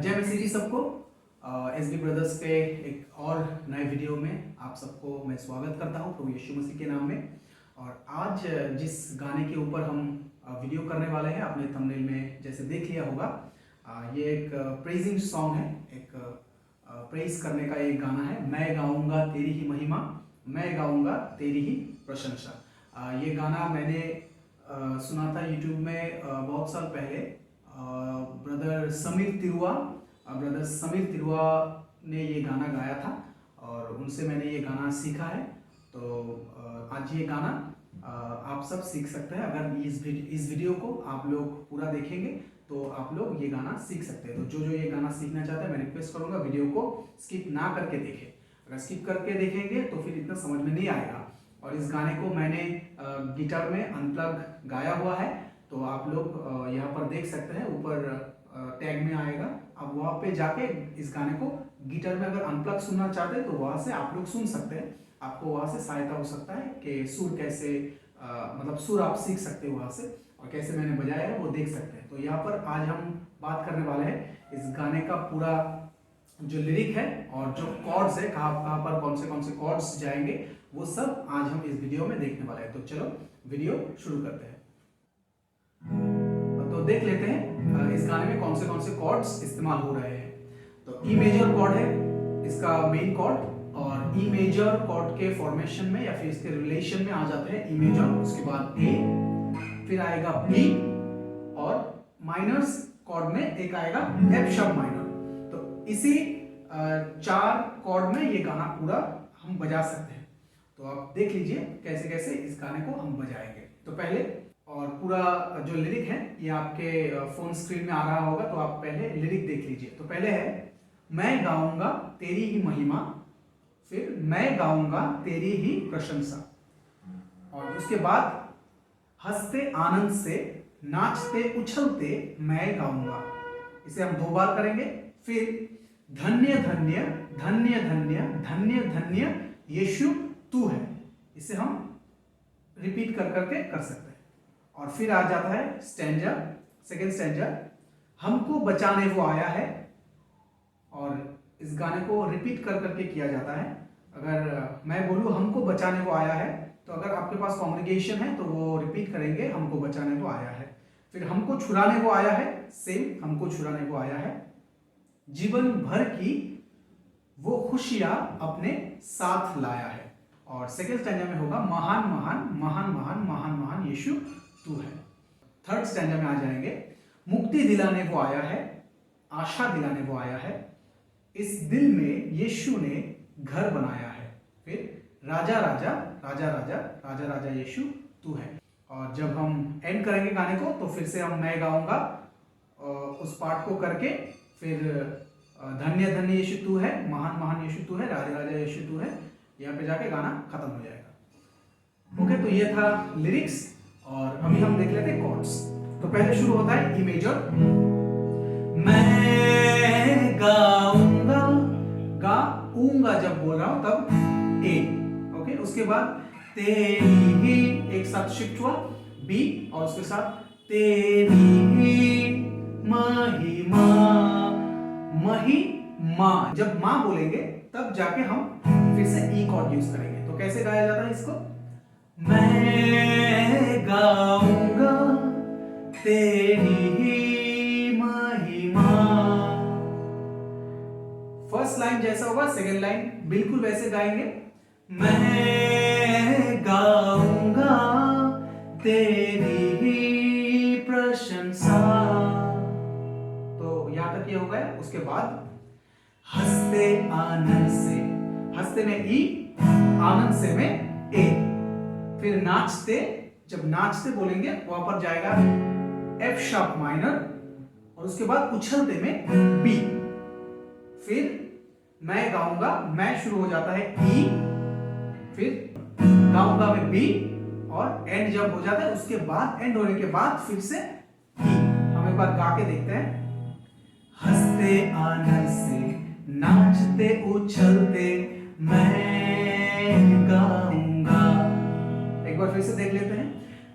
जय मसीह जी सबको। SB brothers के एक और नए वीडियो में आप सबको मैं स्वागत करता हूं प्रभु यीशु मसीह के नाम में। और आज जिस गाने के ऊपर हम वीडियो करने वाले हैं, आपने थंबनेल में जैसे देख लिया होगा, ये एक प्रेजिंग सॉन्ग है, एक प्रेज करने का एक गाना है। मैं गाऊंगा तेरी ही महिमा, मैं गाऊंगा तेरी ही प्रशंसा। ये गाना मैंने सुना था यूट्यूब में बहुत साल पहले। ब्रदर समीर तिरुआ ने ये गाना गाया था और उनसे मैंने ये गाना सीखा है। तो आज ये गाना आप सब सीख सकते हैं। अगर इस वीडियो को आप लोग पूरा देखेंगे तो आप लोग ये गाना सीख सकते हैं। तो जो ये गाना सीखना चाहते हैं, मैं रिक्वेस्ट करूँगा वीडियो को स्किप ना करके देखें। अगर स्किप करके देखेंगे तो फिर इतना समझ में नहीं आएगा। और इस गाने को मैंने गिटार में अनप्लग गाया हुआ है, तो आप लोग यहाँ पर देख सकते हैं, ऊपर टैग में आएगा। आप वहाँ पे जाके इस गाने को गिटार में अगर अनप्लग सुनना चाहते हैं तो वहाँ से आप लोग सुन सकते हैं। आपको वहाँ से सहायता हो सकता है कि सुर कैसे मतलब सुर आप सीख सकते हैं वहाँ से, और कैसे मैंने बजाया है वो देख सकते हैं। तो यहाँ पर आज हम बात करने वाले हैं इस गाने का पूरा जो लिरिक है और जो कॉर्ड्स है, कहाँ पर कौन से कॉर्ड्स जाएंगे, वो सब आज हम इस वीडियो में देखने वाले हैं। तो चलो वीडियो शुरू करते हैं। तो देख लेते हैं इस गाने में कौन से कॉर्ड्स इस्तेमाल हो रहे हैं। तो ई मेजर कॉर्ड है इसका मेन कॉर्ड, और ई मेजर कॉर्ड के फॉर्मेशन में या फिर इसके रिलेशन में आ जाते हैं ई मेजर, उसके बाद ए, फिर आएगा बी, और माइनर्स कॉर्ड में एक आएगा एफ शार्प माइनर। तो इसी 4 कॉर्ड में ये गाना पूरा हम बजा सकते हैं। तो आप देख लीजिए कैसे कैसे इस गाने को हम बजाएंगे। तो पहले, और पूरा जो लिरिक है ये आपके फोन स्क्रीन में आ रहा होगा, तो आप पहले लिरिक देख लीजिए। तो पहले है मैं गाऊंगा तेरी ही महिमा, फिर मैं गाऊंगा तेरी ही प्रशंसा, और उसके बाद हंसते आनंद से नाचते उछलते मैं गाऊंगा। इसे हम 2 बार करेंगे। फिर धन्य धन्य धन्य धन्य धन्य धन्य यीशु तू है, इसे हम रिपीट कर करके कर सकते हैं। और फिर आ जाता है स्टैंजा, सेकेंड स्टैंजा, हमको बचाने वो आया है, और इस गाने को रिपीट कर करके किया जाता है। अगर मैं बोलूँ हमको बचाने वो आया है, तो अगर आपके पास कॉन्ग्रेगेशन है तो वो रिपीट करेंगे हमको बचाने वो आया है। फिर हमको छुड़ाने वो आया है, सेम हमको छुड़ाने वो आया है, जीवन भर की वो खुशियां अपने साथ लाया है। और सेकेंड स्टैंजा में होगा महान महान महान महान महान महान यीशु तू है। थर्ड स्टैंजा में आ जाएंगे मुक्ति दिलाने वो आया है, आशा दिलाने वो आया है, इस दिल में यीशु ने घर बनाया है, फिर राजा राजा राजा राजा राजा राजा यीशु तू है। और जब हम एंड करेंगे गाने को तो फिर से हम मैं गाऊंगा उस पार्ट को करके, फिर धन्य धन्य यीशु तू है, महान महान यीशु तू है, राजा राजा यीशु तू है, यहाँ पे जाके गाना खत्म हो जाएगा। ओके, तो ये था लिरिक्स, और अभी हम देख लेते हैं कॉर्ड्स। तो पहले शुरू होता है ई मेजर, मैं गाऊंगा, गाऊंगा जब बोल रहा हूं तब ए, ओके। उसके बाद तेरी ही एक साथ शिफ्ट हुआ बी, और उसके साथ तेरी ही महिमा, महिमा जब मां बोलेंगे तब जाके हम फिर से ई कॉर्ड यूज करेंगे। तो कैसे गाया जाता है इसको, मैं गाऊंगा तेरी ही महिमा। फर्स्ट लाइन जैसा होगा सेकेंड लाइन बिल्कुल वैसे गाएंगे, मैं गाऊंगा तेरी ही प्रशंसा। तो यहां तक ये हो गया। उसके बाद हंसते आनंद से, हंसते में ई, आनंद से में ए, फिर नाचते, जब नाचते बोलेंगे वहां पर जाएगा एफ शार्प माइनर, और उसके बाद उछलते में बी, फिर मैं गाऊंगा, मैं शुरू हो जाता है ई, फिर गाऊंगा में बी, और एंड जब हो जाता है उसके बाद, एंड होने के बाद फिर से ई। हम एक बार गा के देखते हैं, हंसते आनंद से नाचते उछलते मैं गाऊंगा। एक बार फिर से देख लेते हैं,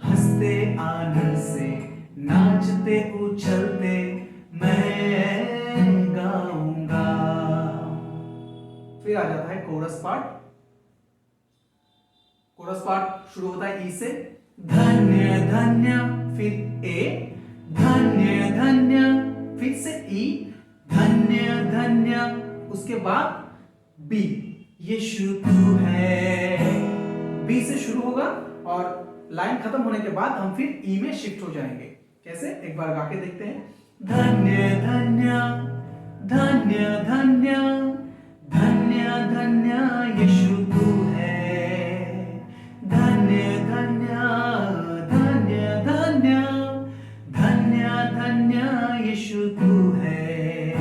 हंसते आनंद से नाचते उछलते मैं आ जाता है कोरस पार्ट। कोरस पार्ट शुरू होता है ई से, धन्य धन्य, फिर ए, धन्य धन्य, फिर से ई, धन्य धन्य, उसके बाद बी, यीशु तू है, बी से शुरू होगा और लाइन खत्म होने के बाद हम फिर ई में शिफ्ट हो जाएंगे। कैसे, एक बार गा के देखते हैं। धन्य धन्य धन्य धन्य धन्य धन्य यीशु तू है, धन्य धन्य धन्य धन्य धन्य धन्य यीशु तू है।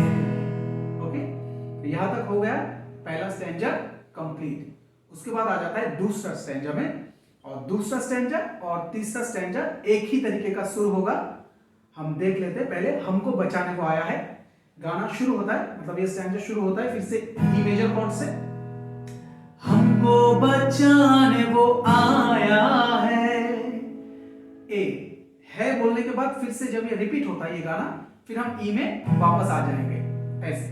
ओके, तो यहां तक हो गया पहला स्टैंजा कंप्लीट। उसके बाद आ जाता है दूसरा स्टैंजा में, और दूसरा स्टैंजा और तीसरा स्टैंजा एक ही तरीके का सुर होगा। हम देख लेते हैं। पहले हमको बचाने को आया है, गाना शुरू होता है, मतलब ये स्टैंजा शुरू होता है फिर से ई मेजर कॉर्ड से, हमको बचाने वो आया है। ए है बोलने के बाद फिर से जब ये रिपीट होता है ये गाना, फिर हम ई में वापस आ जाएंगे ऐसे,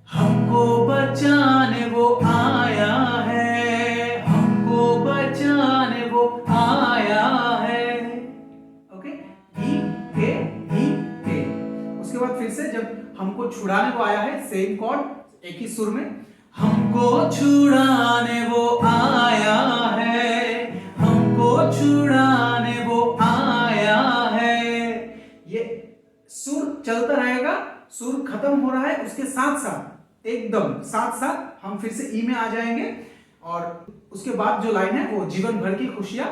हमको बचाने वो आया है, हमको बचाने वो आया है। ओके, ई ए। उसके बाद फिर से जब हमको छुड़ाने वो आया है, सेम कॉर्ड एक ही सुर में, हमको छुड़ाने वो आया है, हमको छुड़ाने वो आया है। ये सुर चलता रहेगा, सुर खत्म हो रहा है, उसके साथ साथ एकदम साथ साथ हम फिर से ई में आ जाएंगे। और उसके बाद जो लाइन है वो जीवन भर की खुशियां,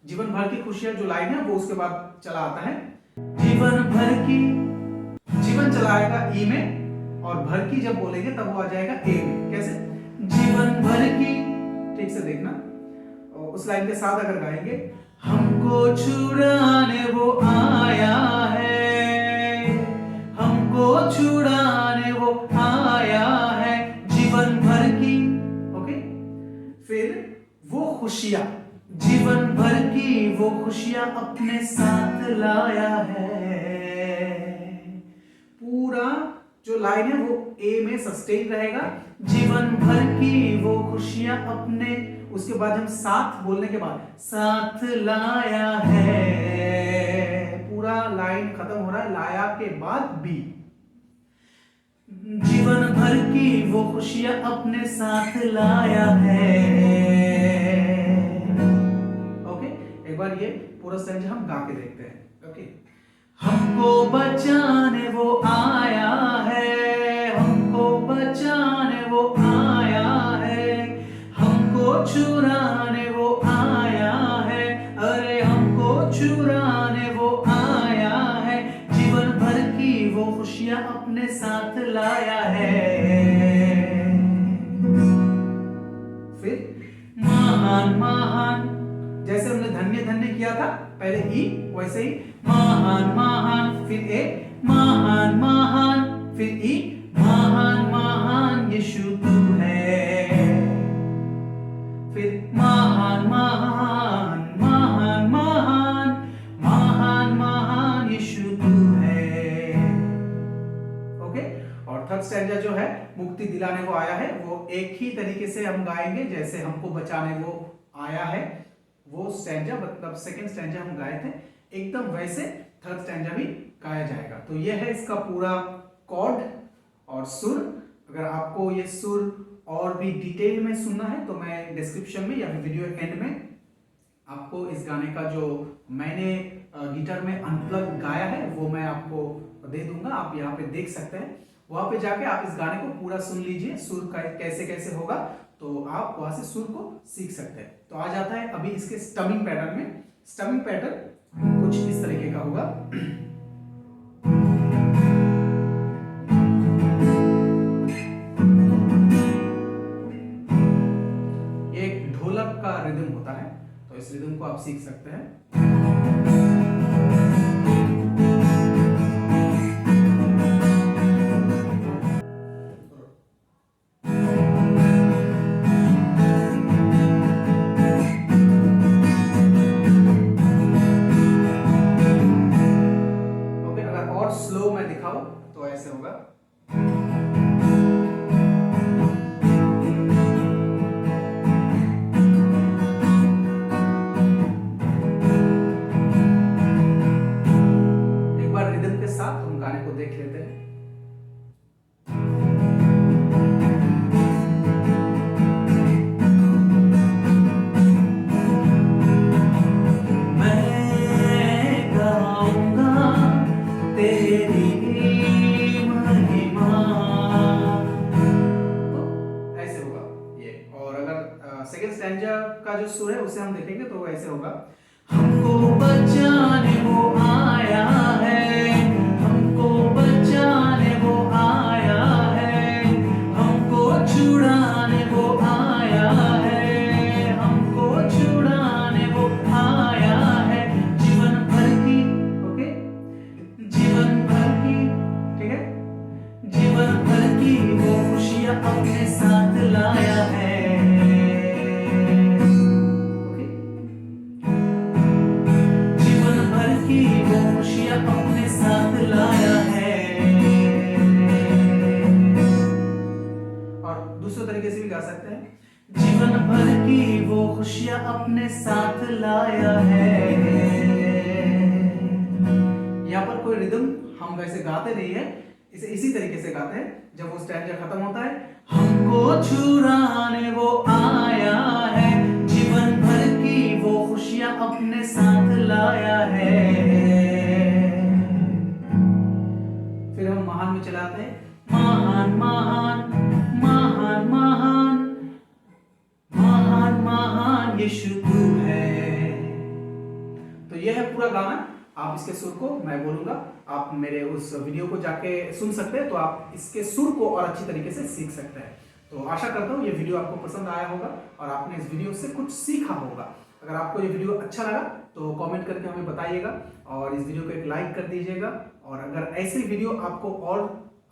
जीवन भर की खुशियां जो लाइन है वो उसके बाद चला आता है, जीवन भर की, जीवन चलाएगा ई में और भर की जब बोलेंगे तब वो आ जाएगा ए में। कैसे, जीवन भर की, ठीक से देखना, और उस लाइन के साथ अगर गाएंगे, हमको छुड़ाने वो आया है, हमको छुड़ाने वो आया है, जीवन भर की। ओके, फिर वो खुशियां, जीवन भर की वो खुशियां अपने साथ लाया है। पूरा जो लाइन है वो ए में सस्टेन रहेगा, जीवन भर की वो खुशियां अपने, उसके बाद हम साथ बोलने के बाद साथ लाया है, पूरा लाइन खत्म हो रहा है, लाया के बाद बी, जीवन भर की वो खुशियां अपने साथ लाया है। ओके, एक बार ये पूरा स्टैंजा हम गा के देखते हैं। ओके, हमको बचाने वो आया है, हमको बचाने वो आया है, हमको छुड़ाने वो आया है, अरे हमको छुड़ाने वो आया है, जीवन भर की वो खुशियां अपने साथ लाया है। फिर महान महान, जैसे हमने धन्य धन्य किया था पहले ई, वैसे ही महान महान, फिर ए, महान महान, फिर ई, महान महान यीशु तू है, फिर महान महान महान महान महान महान यीशु तू है। ओके, और थर्ड स्टैंजा जो है मुक्ति दिलाने को आया है, वो एक ही तरीके से हम गाएंगे जैसे हमको बचाने वो आया है, वो स्टैंजा मतलब सेकंड स्टैंजा हम गाए थे, एकदम वैसे थर्ड स्टैंजा भी गाया जाएगा। तो ये है इसका पूरा कॉर्ड और सुर। अगर आपको ये सुर और भी डिटेल में सुनना है तो मैं डिस्क्रिप्शन में या फिर वीडियो एंड में आपको इस गाने का जो मैंने गिटार में अनप्लग गाया है वो मैं आपको दे दूंगा, आप यहाँ पे देख सकते हैं। वहां पे जाके आप इस गाने को पूरा सुन लीजिए, सुर का कैसे कैसे होगा, तो आप वहां से सुर को सीख सकते हैं। तो आ जाता है अभी इसके स्टमिंग पैटर्न में। स्टमिंग पैटर्न कुछ इस तरीके का होगा। ये एक ढोलक का रिदम होता है, तो इस रिदम को आप सीख सकते हैं। स्लो में दिखाओ तो ऐसे होगा। सेकंड स्टैंजा का जो सुर है उसे हम देखेंगे तो ऐसे होगा, हमको बचाने वो आया है, हमको बचाने वो आया है, हमको छुड़ाने वो आया है, हमको छुड़ाने वो आया है, जीवन भर की, ओके, जीवन भर की, ठीक है, जीवन भर की वो खुशियां अपने साथ लाया है, ओके, जीवन भर की वो खुशियां अपने साथ लाया है। और दूसरे तरीके से भी गा सकते हैं, जीवन भर की वो खुशियां अपने साथ लाया है। यहाँ पर कोई रिदम हम वैसे गाते नहीं है, इसे इसी तरीके से गाते हैं। जब वो स्टैंजा खत्म होता है, हमको छुड़ाने वो आया है, जीवन भर की वो खुशियां अपने साथ लाया है। फिर हम महान में चलाते हैं, महान महान महान महान महान महान यीशु तू है। तो यह है पूरा गाना। आप इसके सुर को मैं बोलूंगा, आप मेरे उस वीडियो को जाके सुन सकते हैं, तो आप इसके सुर को और अच्छी तरीके से सीख सकते हैं। तो आशा करता हूँ ये वीडियो आपको पसंद आया होगा और आपने इस वीडियो से कुछ सीखा होगा। अगर आपको ये वीडियो अच्छा लगा तो कमेंट करके हमें बताइएगा और इस वीडियो को एक लाइक कर दीजिएगा। और अगर ऐसे वीडियो आपको और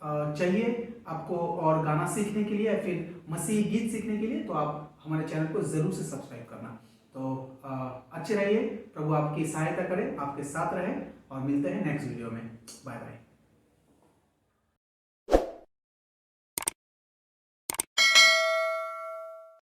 चाहिए, आपको और गाना सीखने के लिए या फिर मसीही गीत सीखने के लिए, तो आप हमारे चैनल को जरूर से सब्सक्राइब करना। तो अच्छे रहिए, प्रभु आपकी सहायता करे, आपके साथ रहे और मिलते हैं नेक्स्ट वीडियो में। Bye bye.